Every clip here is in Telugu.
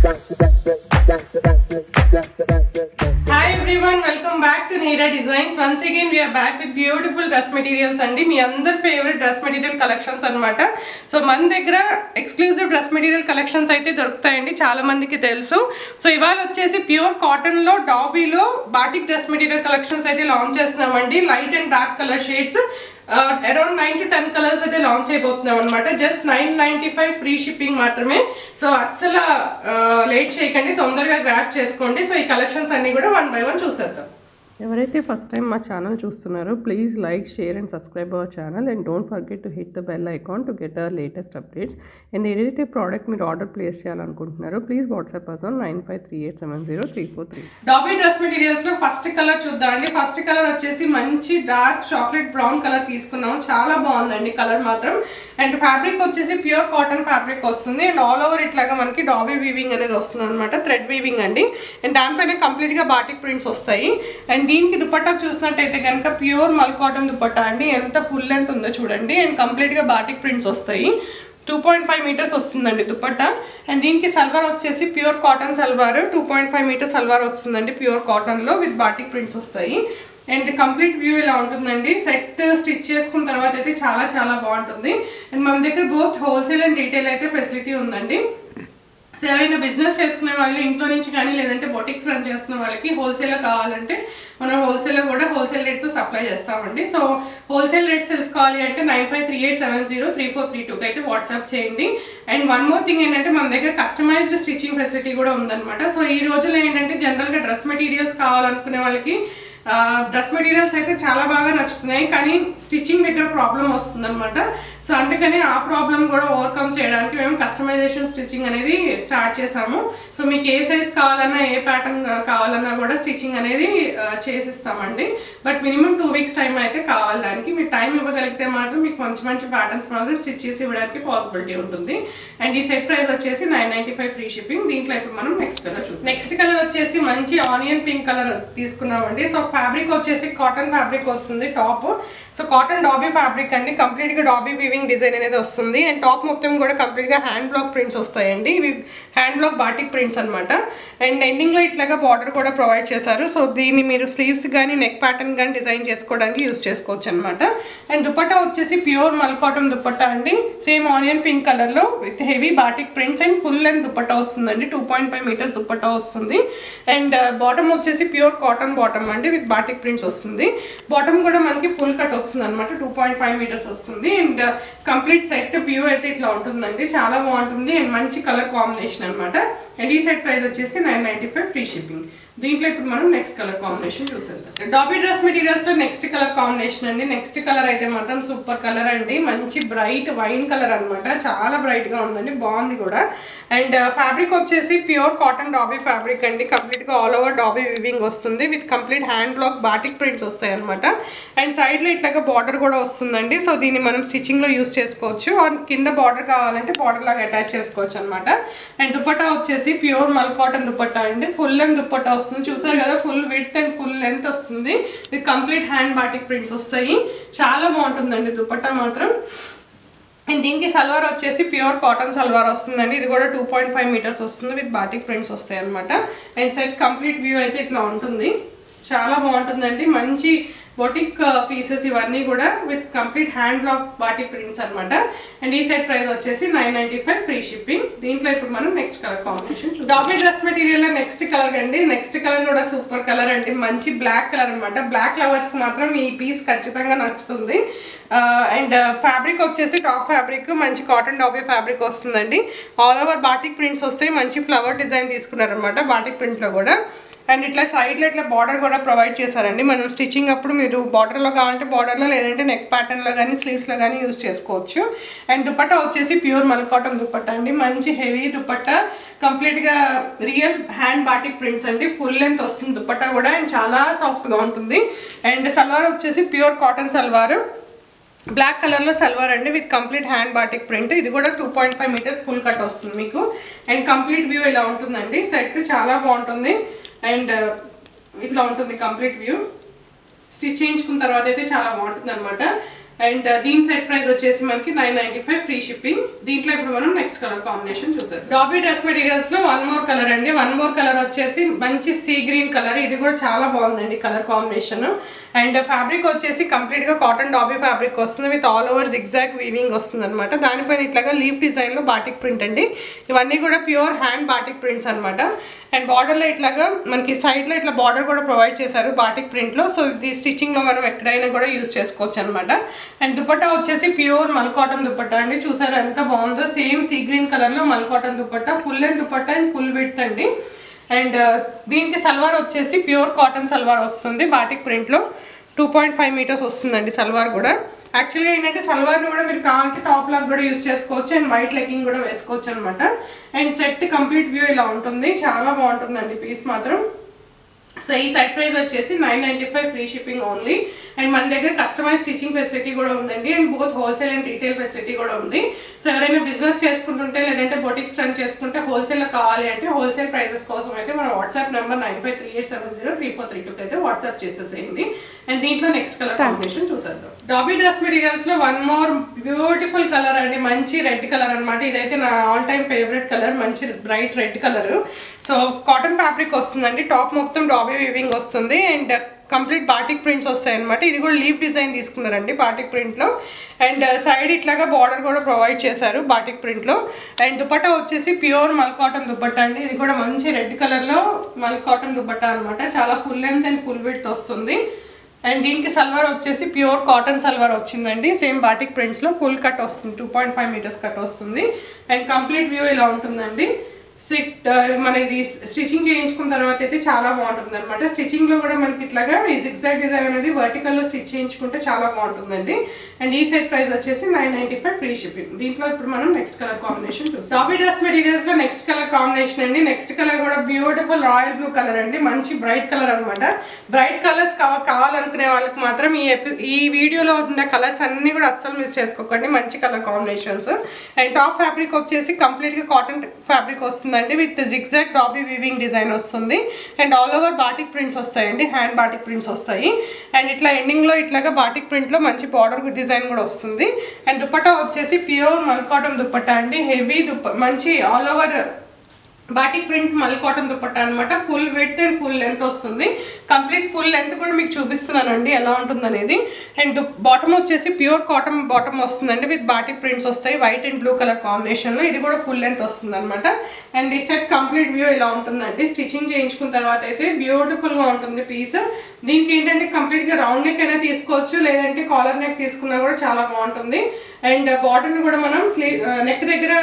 Hi everyone, welcome back to Neera Designs. Once again we are back with beautiful dress materials and మీ అందరి favorite dress material collections అన్నమాట. సో మన దగ్గర ఎక్స్క్లూజివ్ డ్రెస్ మెటీరియల్ కలెక్షన్స్ అయితే దొరుకుతాయండి, చాలా మందికి తెలుసు. సో ఇవాళ వచ్చేసి ప్యూర్ కాటన్ లో డాబీలో బాటిక్ డ్రెస్ మెటీరియల్ కలెక్షన్స్ అయితే లాంచ్ చేస్తున్నామండి. Light and dark colour shades around 9 to 10 colours అయితే లాంచ్ అయిపోతున్నాం అనమాట. జస్ట్ 995 ఫ్రీ షిప్పింగ్ మాత్రమే. సో అస్సలు లేట్ చేయకండి, తొందరగా గ్రాబ్ చేసుకోండి. సో ఈ కలెక్షన్స్ అన్ని కూడా 1 by 1 చూసేద్దాం. ఎవరైతే ఫస్ట్ టైం మా ఛానల్ చూస్తున్నారో please like, share and subscribe our channel and don't forget to hit the bell icon to get our latest updates. And ఏదైతే ప్రోడక్ట్ మీరు ఆర్డర్ ప్లేస్ చేయాలనుకుంటున్నారో please WhatsApp us on 9538703433. Dobby dress materials లో ఫస్ట్ కలర్ చూద్దామండి. ఫస్ట్ కలర్ వచ్చేసి మంచి డార్క్ చాక్లెట్ బ్రౌన్ కలర్ తీసుకున్నాం, చాలా బాగుందండి కలర్ మాత్రం. అండ్ ఫ్యాబ్రిక్ వచ్చేసి ప్యూర్ కాటన్ ఫ్యాబ్రిక్ వస్తుంది అండ్ ఆల్ ఓవర్ ఇట్లాగా మనకి డాబీ వీవింగ్ అనేది వస్తుంది అనమాట, థ్రెడ్ వీవింగ్ అండి. అండ్ దానిపైన కంప్లీట్ గా బాటిక్ ప్రింట్స్ వస్తాయి. అండ్ దీనికి దుపట్టా చూసినట్టయితే కనుక ప్యూర్ మల్ కాటన్ దుపట్టా అండి, ఎంత ఫుల్ లెంత్ ఉందో చూడండి. అండ్ కంప్లీట్ గా బాటిక్ ప్రింట్స్ వస్తాయి, 2.5 మీటర్స్ వస్తుందండి దుపట్టా. అండ్ దీనికి సల్వార్ వచ్చేసి pure cotton salwar, 2.5 metres salwar వస్తుందండి ప్యూర్ కాటన్ లో విత్ బాటిక్ ప్రింట్స్ వస్తాయి. అండ్ కంప్లీట్ వ్యూ ఇలా ఉంటుందండి. సెట్ స్టిచ్ చేసుకున్న తర్వాత అయితే చాలా చాలా బాగుంటుంది. అండ్ మన దగ్గర బోత్ హోల్సేల్ అండ్ రీటైల్ అయితే ఫెసిలిటీ ఉందండి. సో ఎవరైనా బిజినెస్ చేసుకునే వాళ్ళు ఇంట్లో నుంచి కానీ లేదంటే బొటిక్స్ రన్ చేస్తున్న వాళ్ళకి హోల్సేల్లో కావాలంటే మనం హోల్సేల్లో కూడా హోల్సేల్ రేట్స్ సప్లై చేస్తామండి. సో హోల్సేల్ రేట్స్ తెలుసుకోవాలి అంటే 9538703432 అయితే వాట్సాప్ చేయండి. అండ్ వన్ మోర్ థింగ్ ఏంటంటే మన దగ్గర కస్టమైజ్డ్ స్టిచ్చింగ్ ఫెసిలిటీ కూడా ఉందన్నమాట. సో ఈ రోజుల్లో ఏంటంటే జనరల్గా డ్రెస్ మెటీరియల్స్ కావాలనుకునే వాళ్ళకి డ్రెస్ మెటీరియల్స్ అయితే చాలా బాగా నచ్చుతున్నాయి, కానీ స్టిచ్చింగ్ దగ్గర ప్రాబ్లం వస్తుందన్నమాట. సో అందుకని ఆ ప్రాబ్లం కూడా ఓవర్కమ్ చేయడానికి మేము కస్టమైజేషన్ స్టిచ్చింగ్ అనేది స్టార్ట్ చేసాము. సో మీకు ఏ సైజ్ కావాలన్నా ఏ ప్యాటర్న్ కావాలన్నా కూడా స్టిచ్చింగ్ అనేది చేసిస్తామండి. బట్ మినిమం 2 weeks టైం అయితే కావాలి. దానికి మీరు టైం ఇవ్వగలిగితే మాత్రం మీకు మంచి మంచి ప్యాటర్న్స్ మాత్రం స్టిచ్ చేసి ఇవ్వడానికి పాసిబిలిటీ ఉంటుంది. అండ్ ఈ సెట్ ప్రైస్ వచ్చేసి 995 ఫ్రీ షిప్పింగ్. దీంట్లో ఇప్పుడు మనం నెక్స్ట్ కలర్ చూస్తాం. నెక్స్ట్ కలర్ వచ్చేసి మంచి ఆనియన్ పింక్ కలర్ తీసుకున్నామండి. సో ఫ్యాబ్రిక్ వచ్చేసి కాటన్ ఫ్యాబ్రిక్ వస్తుంది top. So cotton dobby fabric అండి, కంప్లీట్ గా డాబీ వీవింగ్ డిజైన్ అనేది వస్తుంది. అండ్ టాప్ మొత్తం కూడా కంప్లీట్ గా హ్యాండ్ బ్లాక్ ప్రింట్స్ వస్తాయండి, ఇవి హ్యాండ్ బ్లాక్ బాటిక్ ప్రింట్స్ అనమాట. అండ్ ఎండింగ్ లో ఇట్లాగా బార్డర్ కూడా ప్రొవైడ్ చేశారు. సో దీన్ని మీరు స్లీవ్స్ కానీ నెక్ ప్యాటర్న్ కానీ డిజైన్ చేసుకోవడానికి యూస్ చేసుకోవచ్చు అనమాట. అండ్ దుపట్టా వచ్చేసి ప్యూర్ మల్ కాటన్ దుపట్టా అండి, సేమ్ ఆనియన్ పింక్ కలర్ లో with heavy batik prints and full length dupatta వస్తుందండి, 2.5 మీటర్స్ దుపట్టా వస్తుంది. అండ్ బాటమ్ వచ్చేసి ప్యూర్ కాటన్ బాటమ్ అండి విత్ బాటిక్ ప్రింట్స్ వస్తుంది. బాటమ్ కూడా మనకి ఫుల్ కట్ వస్తుంది అనమాట, 2.5 మీటర్స్ వస్తుంది. అండ్ కంప్లీట్ సెట్ వ్యూ అయితే ఇట్లా ఉంటుందండి, చాలా బాగుంటుంది. అండ్ మంచి కలర్ కాంబినేషన్ అనమాట. అండ్ ఈ సెట్ ప్రైస్ వచ్చేసి 995 ఫ్రీ షిప్పింగ్. దీంట్లో ఇప్పుడు మనం నెక్స్ట్ కలర్ కాంబినేషన్ చూసేద్దాం. డాబీ డ్రెస్ మెటీరియల్స్ లో నెక్స్ట్ కలర్ కాంబినేషన్ అండి. నెక్స్ట్ కలర్ అయితే మాత్రం సూపర్ కలర్ అండి, మంచి బ్రైట్ వైన్ కలర్ అనమాట, చాలా బ్రైట్ గా ఉందండి, బాగుంది కూడా. అండ్ ఫ్యాబ్రిక్ వచ్చేసి ప్యూర్ కాటన్ డాబీ ఫ్యాబ్రిక్ అండి, కంప్లీట్ గా ఆల్ ఓవర్ డాబీ వివింగ్ వస్తుంది with complete hand black batik prints వస్తాయి అనమాట. అండ్ సైడ్ లో ఇట్లాగా బార్డర్ కూడా వస్తుందండి. సో దీన్ని మనం స్టిచ్చింగ్ లో యూస్ చేసుకోవచ్చు, కింద బార్డర్ కావాలంటే బార్డర్ లాగా అటాచ్ చేసుకోవచ్చు అనమాట. అండ్ దుపట్టా వచ్చేసి ప్యూర్ మల్ కాటన్ దుపట్టా అండి, ఫుల్ లెంత్ దుపట్టా వస్తుంది, చూసారు కదా, full width and full length వస్తుంది with complete hand batik prints వస్తాయి, చాలా బాగుంటుందండి దుపట్టా మాత్రం. అండ్ దీనికి సల్వార్ వచ్చేసి ప్యూర్ కాటన్ సల్వార్ వస్తుందండి, ఇది కూడా 2.5 మీటర్స్ వస్తుంది విత్ బాటిక్ ప్రింట్స్ వస్తాయి అనమాట. అండ్ సెట్ కంప్లీట్ వ్యూ అయితే ఇట్లా ఉంటుంది, చాలా బాగుంటుందండి. మంచి బొటిక్ పీసెస్ ఇవన్నీ కూడా with complete hand black batik prints అనమాట. అండ్ ఈ సెట్ ప్రైస్ వచ్చేసి 995 ఫ్రీ షిప్పింగ్. దీంట్లో ఇప్పుడు మనం next colour combination dobby dress material లో నెక్స్ట్ కలర్ అండి. నెక్స్ట్ కలర్ కూడా సూపర్ కలర్ అండి, మంచి బ్లాక్ కలర్ అనమాట. బ్లాక్ లవర్స్ కి మాత్రం ఈ పీస్ ఖచ్చితంగా నచ్చుతుంది. అండ్ ఫ్యాబ్రిక్ వచ్చేసి టాప్ ఫ్యాబ్రిక్ మంచి కాటన్ డాబీ ఫ్యాబ్రిక్ వస్తుందండి, ఆల్ ఓవర్ బాటిక్ ప్రింట్స్ వస్తాయి, మంచి ఫ్లవర్ డిజైన్ తీసుకున్నారనమాట బాటిక్ ప్రింట్ లో కూడా. అండ్ ఇట్లా సైడ్లో ఇట్లా బార్డర్ కూడా ప్రొవైడ్ చేశారండి, మనం స్టిచ్చింగ్ అప్పుడు మీరు బార్డర్లో కావాలంటే బార్డర్లో లేదంటే నెక్ ప్యాటర్న్లో కానీ స్లీవ్స్లో కానీ యూజ్ చేసుకోవచ్చు. అండ్ దుపట్టా వచ్చేసి ప్యూర్ మల్ కాటన్ దుపట్టా అండి, మంచి హెవీ దుపట్టా, కంప్లీట్గా రియల్ హ్యాండ్ బాటిక్ ప్రింట్స్ అండి, ఫుల్ లెంత్ వస్తుంది దుపట్టా కూడా. అండ్ చాలా సాఫ్ట్గా ఉంటుంది. అండ్ సల్వార్ వచ్చేసి ప్యూర్ కాటన్ సల్వార్, బ్లాక్ కలర్లో సల్వార్ అండి with complete hand batik print, ఇది కూడా 2.5 మీటర్స్ ఫుల్ కట్ వస్తుంది మీకు. అండ్ కంప్లీట్ వ్యూ ఇలా ఉంటుందండి, సెట్ చాలా బాగుంటుంది. అండ్ ఇట్లా ఉంటుంది కంప్లీట్ వ్యూ, స్టిచ్ చేయించుకున్న తర్వాత అయితే చాలా బాగుంటుంది అనమాట. అండ్ దీని సెట్ ప్రైస్ వచ్చేసి మనకి 995 ఫ్రీ షిప్పింగ్. దీంట్లో ఇప్పుడు మనం నెక్స్ట్ కలర్ కాంబినేషన్ చూసాం. డాబీ డ్రెస్ మెటీరియల్స్ లో వన్ మోర్ కలర్ అండి. వన్ మోర్ కలర్ వచ్చేసి మంచి సీ గ్రీన్ కలర్. ఇది కూడా చాలా బాగుందండి కలర్ కాంబినేషన్. అండ్ ఫ్యాబ్రిక్ వచ్చేసి కంప్లీట్ గా కాటన్ డాబీ ఫ్యాబ్రిక్ వస్తుంది with all over zigzag weaving వస్తుంది అనమాట. దానిపైన ఇట్లాగా లీఫ్ డిజైన్ లో బాటిక్ ప్రింట్ అండి. ఇవన్నీ కూడా ప్యూర్ హ్యాండ్ బాటిక్ ప్రింట్స్ అనమాట. అండ్ బార్డర్లో ఇట్లాగా మనకి సైడ్లో ఇట్లా బార్డర్ కూడా ప్రొవైడ్ చేశారు బాటిక్ ప్రింట్లో. సో ఇది స్టిచ్చింగ్లో మనం ఎక్కడైనా కూడా యూజ్ చేసుకోవచ్చు అనమాట. అండ్ దుపట్టా వచ్చేసి ప్యూర్ మల్ కాటన్ దుపట్టా అండి. చూసారు ఎంత బాగుందో, సేమ్ సీ గ్రీన్ కలర్లో mul cotton dupatta, full length dupatta and full width అండి. అండ్ దీనికి సల్వార్ వచ్చేసి ప్యూర్ కాటన్ సల్వార్ వస్తుంది బాటిక్ ప్రింట్లో. 2.5 మీటర్స్ వస్తుందండి సల్వార్ కూడా. యాక్చువల్గా ఏంటంటే సల్వార్ని కూడా మీరు కావాలంటే టాప్ లాగా కూడా యూజ్ చేసుకోవచ్చు అండ్ వైట్ లెగ్గింగ్ కూడా వేసుకోవచ్చు అనమాట. అండ్ సెట్ కంప్లీట్ వ్యూ ఇలా ఉంటుంది, చాలా బాగుంటుందండి పీస్ మాత్రం. సో ఈ సెట్ ప్రైస్ వచ్చేసి 995 ఫ్రీ షిప్పింగ్ ఓన్లీ. అండ్ మన దగ్గర కస్టమైజ్ స్టిచ్చింగ్ ఫెసిలిటీ కూడా ఉందండి. And both wholesale and retail facility కూడా ఉంది. సో ఎవరైనా బిజినెస్ చేసుకుంటుంటే లేదంటే బొటిక్స్ రన్ చేసుకుంటే హోల్సేల్లో కావాలి అంటే హోల్సేల్ ప్రైసెస్ కోసం అయితే మన వాట్సాప్ నెంబర్ 9538703432 అయితే వాట్సాప్ చేసేసేయండి. అండ్ దీంట్లో నెక్స్ట్ కలర్ కాంబినేషన్ చూసేద్దాం. డాబీ డ్రెస్ మెటీరియల్స్ లో వన్ మోర్ బ్యూటిఫుల్ కలర్ అండి. మంచి రెడ్ కలర్ అనమాట. ఇదైతే నా ఆల్ టైమ్ ఫేవరెట్ కలర్, మంచి bright red colour. So cotton fabric వస్తుందండి. టాప్ మొత్తం డాబీ వీవింగ్ వస్తుంది అండ్ కంప్లీట్ బాటిక్ ప్రింట్స్ వస్తాయి అనమాట. ఇది కూడా లీఫ్ డిజైన్ తీసుకున్నారండి బాటిక్ ప్రింట్లో. అండ్ సైడ్ ఇట్లాగా బార్డర్ కూడా ప్రొవైడ్ చేశారు బాటిక్ ప్రింట్లో. అండ్ దుపట్టా వచ్చేసి ప్యూర్ మల్ కాటన్ దుపట్టా అండి. ఇది కూడా మంచి రెడ్ కలర్లో మల్ కాటన్ దుపట్టా అనమాట. చాలా full length and full width వస్తుంది. అండ్ దీనికి సల్వార్ వచ్చేసి ప్యూర్ కాటన్ సల్వార్ వచ్చిందండి. సేమ్ బాటిక్ ప్రింట్స్లో ఫుల్ కట్ వస్తుంది, 2.5 మీటర్స్ కట్ వస్తుంది. అండ్ కంప్లీట్ వ్యూ ఇలా ఉంటుందండి. మన ఇది స్టిచ్చింగ్ చేయించుకున్న తర్వాత అయితే చాలా బాగుంటుంది అనమాట. స్టిచ్చింగ్లో కూడా మనకి ఇట్లాగా ఈ జిగ్జాగ్ డిజైన్ అనేది వర్టికల్లో స్టిచ్ చేయించుకుంటే చాలా బాగుంటుందండి. అండ్ ఈ సెట్ ప్రైస్ వచ్చేసి 995 ఫ్రీ షిప్పింగ్. దీంట్లో ఇప్పుడు మనం నెక్స్ట్ కలర్ కాంబినేషన్ చూస్తాం. డాబీ డ్రెస్ మెటీరియల్స్లో నెక్స్ట్ కలర్ కాంబినేషన్ అండి. నెక్స్ట్ కలర్ కూడా బ్యూటిఫుల్ రాయల్ బ్లూ కలర్ అండి. మంచి బ్రైట్ కలర్ అనమాట. బ్రైట్ కలర్స్ కావాలనుకునే వాళ్ళకి మాత్రం ఈ వీడియోలో ఉన్న కలర్స్ అన్నీ కూడా అస్సలు మిస్ చేసుకోకండి. మంచి colour combinations. And top fabric వచ్చేసి కంప్లీట్గా కాటన్ ఫ్యాబ్రిక్ వస్తుంది with zigzag dobby weaving design వస్తుంది. And all over batik prints వస్తాయండి, హ్యాండ్ బాటిక్ ప్రింట్స్ వస్తాయి. అండ్ ఇట్లా ఎండింగ్లో ఇట్లాగా బాటిక్ ప్రింట్లో మంచి బార్డర్ డిజైన్ కూడా వస్తుంది. అండ్ దుపట్టా వచ్చేసి ప్యూర్ మల్ కాటన్ దుపట్టా అండి. హెవీ మంచి ఆల్ ఓవర్ బాటిక్ ప్రింట్ మల్ కాటన్ దుపట్టా అనమాట. Full width and full length వస్తుంది. కంప్లీట్ ఫుల్ లెంత్ కూడా మీకు చూపిస్తున్నానండి ఎలా ఉంటుందనేది. అండ్ బాటమ్ వచ్చేసి ప్యూర్ కాటన్ బాటమ్ వస్తుందండి విత్ బాటిక్ ప్రింట్స్ వస్తాయి వైట్ అండ్ బ్లూ కలర్ కాంబినేషన్లో. ఇది కూడా ఫుల్ లెంత్ వస్తుంది అనమాట. అండ్ ఈ సెట్ కంప్లీట్ వ్యూ ఇలా ఉంటుందండి. స్టిచ్చింగ్ చేయించుకున్న తర్వాత అయితే బ్యూటిఫుల్గా ఉంటుంది పీస్. దీనికి ఏంటంటే కంప్లీట్గా రౌండ్ నెక్ అయినా తీసుకోవచ్చు, లేదంటే కాలర్ నెక్ తీసుకున్నా కూడా చాలా బాగుంటుంది. అండ్ బాటమ్ కూడా మనం నెక్ దగ్గర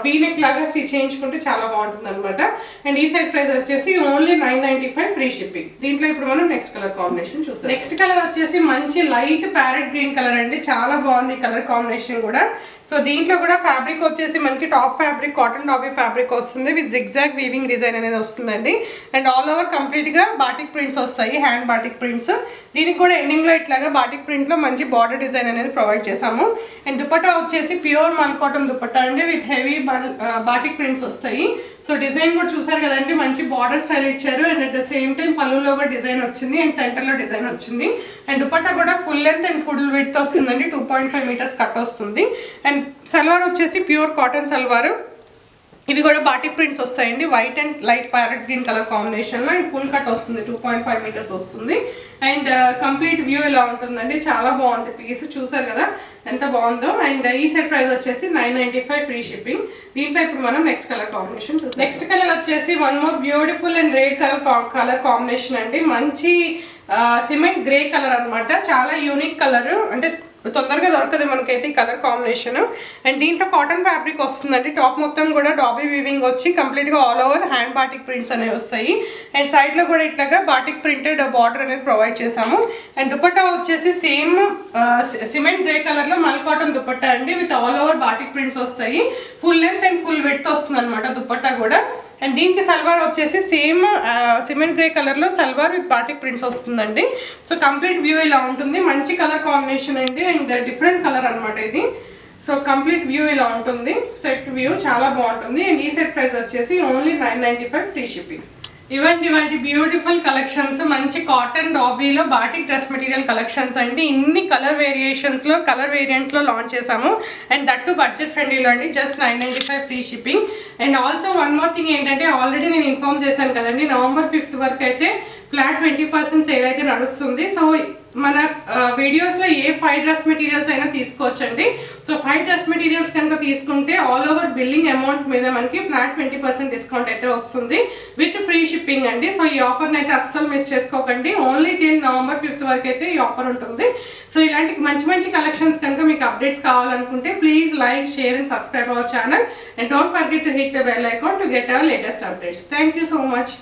వీ నెక్ లాగా స్టిచ్ చేయించుకుంటే చాలా బాగుంటుంది అనమాట. అండ్ ఈ సెట్ ప్రైస్ వచ్చేసి ఓన్లీ 995 ఫ్రీ షిప్పింగ్. దీంట్లో ఇప్పుడు మనం నెక్స్ట్ కలర్ కాంబినేషన్ చూస్తాం. నెక్స్ట్ కలర్ వచ్చేసి మంచి లైట్ ప్యారెట్ గ్రీన్ కలర్ అండి. చాలా బాగుంది ఈ కలర్ కాంబినేషన్ కూడా. సో దీంట్లో కూడా ఫ్యాబ్రిక్ వచ్చేసి మనకి top fabric cotton dobby fabric వస్తుంది విత్ జిగ్జాగ్ వీవింగ్ డిజైన్ అనేది వస్తుందండి. అండ్ ఆల్ ఓవర్ కంప్లీట్గా బాటిక్ ప్రింట్స్ వస్తాయి, హ్యాండ్ బాటిక్ ప్రింట్స్. దీనికి కూడా ఎండింగ్లో ఇట్లాగా బాటిక్ ప్రింట్లో మంచి బార్డర్ డిజైన్ అనేది ప్రొవైడ్ చేసాము. అండ్ దుపట్టా వచ్చేసి ప్యూర్ మల్ కాటన్ దుపట్టా అండి విత్ హెవీ బాటిక్ ప్రింట్స్ వస్తాయి. సో డిజైన్ కూడా చూసారు కదండి, మంచి బార్డర్ స్టైల్ ఇచ్చారు. And at the same time పళ్ళులో కూడా డిజైన్ వచ్చింది అండ్ సెంటర్లో డిజైన్ వచ్చింది. అండ్ దుపట్టా కూడా full length and full width వస్తుందండి. 2.5 మీటర్స్ కట్ వస్తుంది. అండ్ సల్వార్ వచ్చేసి ప్యూర్ కాటన్ సల్వార్. ఇవి కూడా బాటిక్ ప్రింట్స్ వస్తాయండి white and light parrot green colour కాంబినేషన్లో. అండ్ ఫుల్ కట్ వస్తుంది, 2.5 మీటర్స్ వస్తుంది. అండ్ కంప్లీట్ వ్యూ ఇలా ఉంటుందండి. చాలా బాగుంది పీస్, చూసారు కదా ఎంత బాగుందో. అండ్ ఈ సెట్ ప్రైస్ వచ్చేసి 995 ఫ్రీ షిప్పింగ్. దీంట్లో ఇప్పుడు మనం నెక్స్ట్ కలర్ కాంబినేషన్ చూస్తాం. నెక్స్ట్ కలర్ వచ్చేసి one more beautiful and red colour combination అండి. మంచి సిమెంట్ గ్రే కలర్ అనమాట. చాలా యూనిక్ కలర్, అంటే తొందరగా దొరకదు మనకైతే ఈ కలర్ కాంబినేషన్. అండ్ దీంట్లో కాటన్ ఫ్యాబ్రిక్ వస్తుందండి. టాప్ మొత్తం కూడా డాబీ వీవింగ్ వచ్చి కంప్లీట్గా all over hand batik prints అనేవి వస్తాయి. అండ్ సైడ్లో కూడా ఇట్లాగా బాటిక్ ప్రింటెడ్ బార్డర్ అనేది ప్రొవైడ్ చేసాము. అండ్ దుపట్టా వచ్చేసి సేమ్ సిమెంట్ గ్రే కలర్లో మల్ కాటన్ దుపట్టా అండి with all over batik prints వస్తాయి. Full length and full width వస్తుంది అనమాట దుపట్టా కూడా. అండ్ దీనికి సల్వార్ వచ్చేసి సేమ్ సిమెంట్ గ్రే కలర్లో సల్వార్ విత్ బాటిక్ ప్రింట్స్ వస్తుందండి. సో కంప్లీట్ వ్యూ ఇలా ఉంటుంది. మంచి కలర్ కాంబినేషన్ అండి అండ్ డిఫరెంట్ కలర్ అనమాట ఇది. సో కంప్లీట్ వ్యూ ఇలా ఉంటుంది. సెట్ వ్యూ చాలా బాగుంటుంది. అండ్ ఈ సెట్ ప్రైస్ వచ్చేసి ఓన్లీ 995 ఫ్రీ షిప్పింగ్. ఇవండి ఇవాళ బ్యూటిఫుల్ కలెక్షన్స్, మంచి కాటన్ డాబీలో బాటిక్ డ్రెస్ మెటీరియల్ కలెక్షన్స్ అండి. ఇన్ని కలర్ వేరియేషన్స్లో కలర్ వేరియంట్లో లాంచ్ చేసాము. అండ్ దట్టు బడ్జెట్ ఫ్రెండ్లీలో అండి, just 995 free shipping. And also one more thing ఏంటంటే, ఆల్రెడీ నేను ఇన్ఫార్మ్ చేశాను కదండి, నవంబర్ 5th వరకు అయితే ఫ్లాట్ 20% సేల్ అయితే నడుస్తుంది. సో మన వీడియోస్లో ఏ 5 డ్రెస్ మెటీరియల్స్ అయినా తీసుకోవచ్చండి. సో 5 డ్రెస్ మెటీరియల్స్ కనుక తీసుకుంటే ఆల్ ఓవర్ బిల్లింగ్ అమౌంట్ మీద మనకి ఫ్లాట్ 20% డిస్కౌంట్ అయితే వస్తుంది విత్ ఫ్రీ షిప్పింగ్ అండి. సో ఈ ఆఫర్ని అయితే అస్సలు మిస్ చేసుకోకండి. ఓన్లీ టిల్ నవంబర్ 5th వరకు అయితే ఈ ఆఫర్ ఉంటుంది. సో ఇలాంటి మంచి మంచి కలెక్షన్స్ కనుక మీకు అప్డేట్స్ కావాలనుకుంటే please like, share and subscribe our channel. And don't forget to hit the bell icon to get our latest updates. Thank you so much.